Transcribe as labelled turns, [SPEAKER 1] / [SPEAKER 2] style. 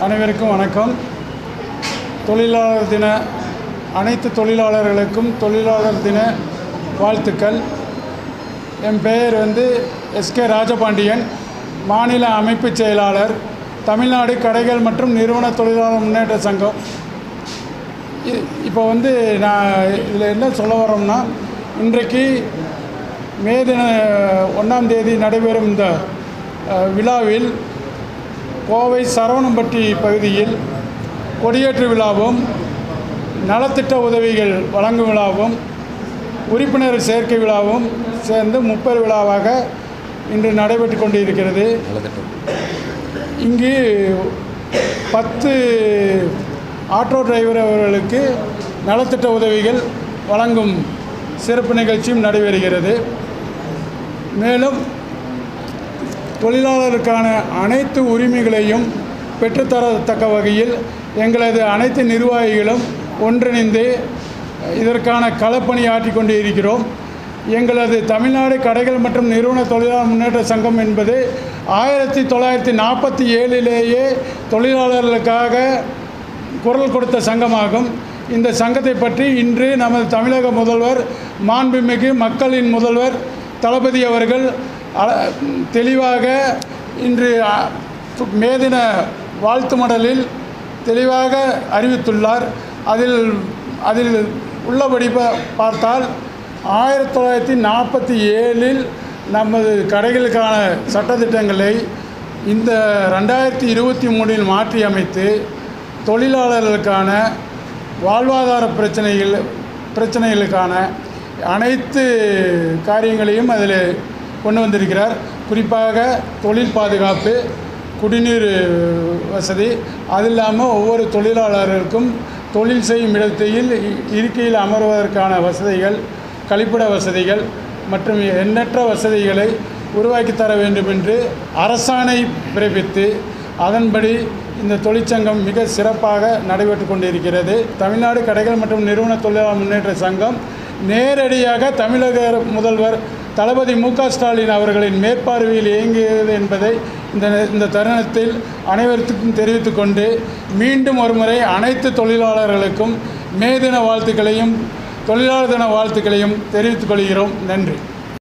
[SPEAKER 1] அனைவருக்கும் வணக்கம். தொழிலாளர் தின அனைத்து தொழிலாளர்களுக்கும் தொழிலாளர் தின வாழ்த்துக்கள். என் பெயர் எஸ்கே ராஜபாண்டியன், மாநில அமைப்பு செயலாளர், தமிழ்நாடு கடைகள் மற்றும் நிறுவன தொழிலாளர் முன்னேற்ற சங்கம். இப்போ நான் இதில் என்ன சொல்ல வரோம்னா, இன்றைக்கு மே தின 1ஆம் தேதி நடைபெறும் இந்த விழாவில் கோவை சரவணம்பட்டி பகுதியில் கொடியேற்று விழாவும், நலத்திட்ட உதவிகள் வழங்கும் விழாவும், உறுப்பினர் சேர்க்கை விழாவும் சேர்ந்து 30 விழாவாக இன்று நடைபெற்று கொண்டிருக்கிறது. இங்கு 10 ஆட்டோ டிரைவர் அவர்களுக்கு நலத்திட்ட உதவிகள் வழங்கும் சிறப்பு நிகழ்ச்சியும் நடைபெறுகிறது. மேலும் தொழிலாளருக்கான அனைத்து உரிமைகளையும் பெற்றுத்தரத்தக்க வகையில் எங்களது அனைத்து நிர்வாகிகளும் ஒன்றிணைந்து இதற்கான களப்பணி ஆற்றி கொண்டு இருக்கிறோம். எங்களது தமிழ்நாடு கடைகள் மற்றும் நிறுவன தொழிலாளர் முன்னேற்ற சங்கம் என்பது 1947 தொழிலாளர்களுக்காக குரல் கொடுத்த சங்கமாகும். இந்த சங்கத்தை பற்றி இன்று நமது தமிழக முதல்வர், மாண்புமிகு மக்களின் முதல்வர் தளபதி அவர்கள் தெளிவாக இன்று மே தின வாழ்த்து மடலில் தெளிவாக அறிவித்துள்ளார். அதில் உள்ளபடி பார்த்தால் 1947 நமது கடைகளுக்கான சட்டத்திட்டங்களை இந்த 2023 மாற்றி அமைத்து தொழிலாளர்களுக்கான வாழ்வாதார பிரச்சனைகளுக்கான அனைத்து காரியங்களையும் அதில் கொண்டு வந்திருக்கிறார். குறிப்பாக தொழில் பாதுகாப்பு, குடிநீர் வசதி, அது இல்லாமல் ஒவ்வொரு தொழிலாளர்களுக்கும் தொழில் செய்யும் இடத்தில் இருக்கையில் அமர்வதற்கான வசதிகள், கழிப்பிட வசதிகள் மற்றும் எண்ணற்ற வசதிகளை உருவாக்கி தர வேண்டும் என்று அரசாணை பிறப்பித்து அதன்படி இந்த தொழிற்சங்கம் மிக சிறப்பாக நடைபெற்று கொண்டிருக்கிறது. தமிழ்நாடு கடைகள் மற்றும் நிறுவன தொழிலாளர் முன்னேற்ற சங்கம் நேரடியாக தமிழக முதல்வர் தளபதி மு.க. ஸ்டாலின் அவர்களின் மேற்பார்வையில் இயங்கியது என்பதை இந்த தருணத்தில் அனைவருக்கும் தெரிவித்துக் கொண்டு, மீண்டும் ஒருமுறை அனைத்து தொழிலாளர்களுக்கும் மே தின வாழ்த்துக்களையும் தொழிலாளர் தின வாழ்த்துக்களையும் தெரிவித்துக் கொள்கிறோம். நன்றி.